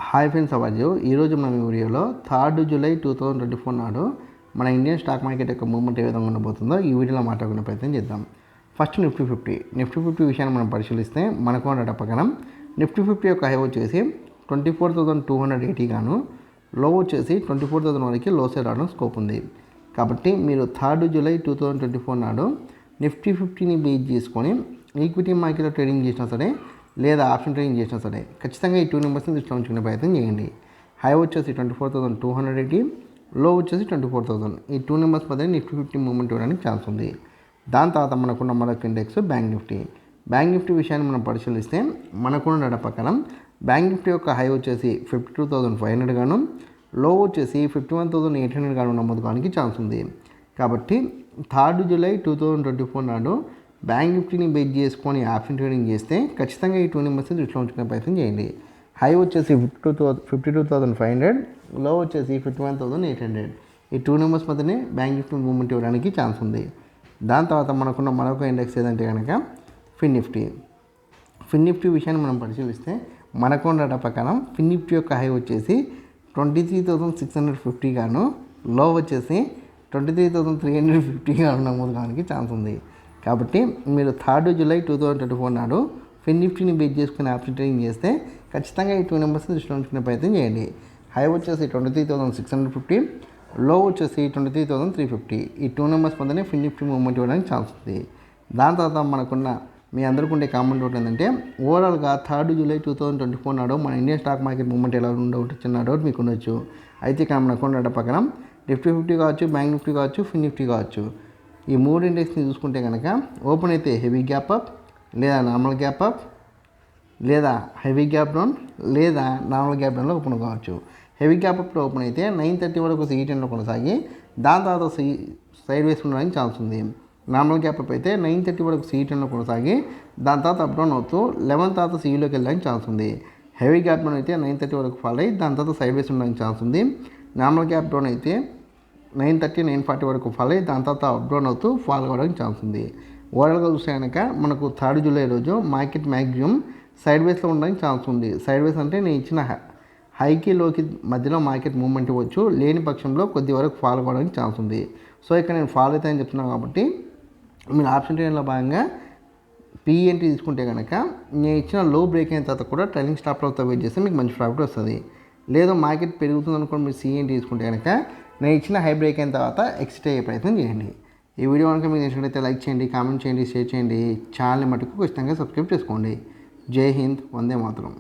Hi friends, అవ్వచ్చు ఈరోజు మనం ఈ వీడియోలో 3 జూలై 2024 నాడు మన ఇండియన్ స్టాక్ మార్కెట్ యొక్క మూవ్మెంట్ ఏ విధంగా ఉండబోతుందో ఈ వీడియోలో మాట్లాడుకునే ప్రయత్నం చేద్దాం. ఫస్ట్ నిఫ్టీ 50 విషయాన్ని మనం పరిశీలిస్తే మనకు డేటా ప్రకారం నిఫ్టీ 50 యొక్క హై వచ్చేసి 24,280 గాను, లో వచ్చేసి 24,000 వరకు లో సైడ్ రావడం స్కోప్ ఉంది. కాబట్టి మీరు 3 జూలై 2024 నాడు నిఫ్టీ 50ని బేస్ చేసుకొని ఈక్విటీ మార్కెట్లో ట్రేడింగ్ చేసినా సరే లేదా ఆప్షన్ ట్రేడింగ్ చేసినా సరే ఖచ్చితంగా ఈ 2 నెంబర్స్ని దృష్టిలో ఉంచుకునే ప్రయత్నం చేయండి. హై వచ్చేసి 24,280, లో వచ్చేసి 24,000. ఈ 2 నెంబర్స్ మధ్య నిఫ్టీ 50 మూవ్మెంట్ ఇవ్వడానికి ఛాన్స్ ఉంది. దాని తర్వాత మనకున్న మరొక ఇండెక్స్ బ్యాంక్ నిఫ్టీ విషయాన్ని మనం పరిశీలిస్తే మనకున్న డేటా ప్రకారం బ్యాంక్ నిఫ్టీ యొక్క హై వచ్చేసి 52,500 గాను, లో వచ్చేసి 51,800 గాను నమోదు కావడానికి ఛాన్స్ ఉంది. కాబట్టి 3 జూలై 2024 నాడు బ్యాంక్ నిఫ్టీని బేస్ చేసుకొని ఆప్షన్ ట్రేడింగ్ చేస్తే ఖచ్చితంగా ఈ 2 నెంబర్స్ని దృష్టిలో ఉంచుకునే ప్రయత్నం చేయండి. హై వచ్చేసి 52,500, లో వచ్చేసి 51,800. ఈ 2 నెంబర్స్ మధ్యనే బ్యాంక్ నిఫ్టీ మూవ్మెంట్ ఇవ్వడానికి ఛాన్స్ ఉంది. దాని తర్వాత మనకున్న మరొక ఇండెక్స్ ఏదంటే కనుక ఫిన్ నిఫ్టీ విషయాన్ని మనం పరిశీలిస్తే మనకున్న డేటా ప్రకారం ఫిన్ నిఫ్టీ యొక్క హై వచ్చేసి 23,650 గాను, లో వచ్చేసి 23,350 గాను నమోదు కావడానికి ఛాన్స్ ఉంది. కాబట్టి మీరు 3 జూలై 2024 నాడు ఫిన్ నిఫ్టీని బేస్ చేసుకుని ఆప్షన్ ట్రేడింగ్ చేస్తే ఖచ్చితంగా ఈ 2 నెంబర్స్ని దృష్టిలో ఉంచుకునే ప్రయత్నం చేయండి. హై వచ్చేసి 23,650, లో వచ్చేసి 23,350. ఈ 2 నెంబర్స్ మధ్యనే ఫిన్ నిఫ్టీ మూవ్మెంట్ ఇవ్వడానికి ఛాన్స్ ఉంది. దాని తర్వాత మనకున్న మీ అందరికీ ఉండే కామెంట్ ఒకటి ఏంటంటే ఓవరాల్గా 3 జూలై 2024 నాడు మన ఇండియన్ స్టాక్ మార్కెట్ మూవ్మెంట్ ఎలా ఉండవచ్చు చిన్న డౌట్ మీకు ఉండొచ్చు. అయితే ఇక్కడ మనకున్న డేటా ప్రకారం నిఫ్టీ 50 కావచ్చు, బ్యాంక్ నిఫ్టీ కావచ్చు, ఫిన్ నిఫ్టీ కావచ్చు, ఈ 3 ఇండెక్స్ని చూసుకుంటే కనుక ఓపెన్ అయితే హెవీ గ్యాప్ అప్ లేదా నార్మల్ గ్యాప్ అప్ లేదా హెవీ గ్యాప్ డౌన్ లేదా నార్మల్ గ్యాప్ డౌన్లో ఓపెన్ కావచ్చు. హెవీ గ్యాప్ అప్లో ఓపెన్ అయితే 9:30 వరకు CE10లో కొనసాగి దాని తర్వాత సైడ్ వేస్ ఉండడానికి ఛాన్స్ ఉంది. నార్మల్ గ్యాప్ అప్ అయితే 9:30 వరకు CE10లో కొనసాగి దాని తర్వాత అప్ డౌన్ అవుతూ 11 తర్వాత CEలోకి వెళ్ళడానికి ఛాన్స్ ఉంది. హెవీ గ్యాప్ డౌన్ అయితే 9:30 వరకు ఫాల్ అయ్యి దాని తర్వాత సైడ్ వేస్ ఉండడానికి ఛాన్స్ ఉంది. నార్మల్ గ్యాప్ డౌన్ అయితే 9:30, 9:40 వరకు ఫాల్ అయ్యి దాని తర్వాత అప్ డౌన్ అవుతూ ఫాల్ అవ్వడానికి ఛాన్స్ ఉంది. ఓవరాల్గా చూస్తే కనుక మనకు 3 జూలై రోజు మార్కెట్ మ్యాక్సిమం సైడ్ వేస్లో ఉండడానికి ఛాన్స్ ఉంది. సైడ్ వేస్ అంటే నేను ఇచ్చిన హైకి లోకి మధ్యలో మార్కెట్ మూవ్మెంట్ ఇవ్వచ్చు, లేని పక్షంలో కొద్ది వరకు ఫాల్ అవ్వడానికి ఛాన్స్ ఉంది. సో ఇక్కడ నేను ఫాల్ అవుతాయని చెప్తున్నాను కాబట్టి మీరు ఆప్షన్ ట్రేడింగ్లో భాగంగా PENT తీసుకుంటే కనుక నేను ఇచ్చిన లో బ్రేక్ అయిన తర్వాత కూడా ట్రైలింగ్ స్టాప్ లాస్తో వెయిట్ చేస్తే మీకు మంచి ప్రాఫిట్ వస్తుంది. లేదు మార్కెట్ పెరుగుతుంది అనుకోండి, మీరు CENT తీసుకుంటే కనుక నేను ఇచ్చిన హై బ్రేక్ అయిన తర్వాత ఎక్సిట్ అయ్యే ప్రయత్నం చేయండి. ఈ వీడియో కనుక మీకు నచ్చినట్లయితే లైక్ చేయండి, కామెంట్ చేయండి, షేర్ చేయండి. ఛానల్ని మటుకు ఖచ్చితంగా సబ్స్క్రైబ్ చేసుకోండి. జై హింద్, వందే మాతరం.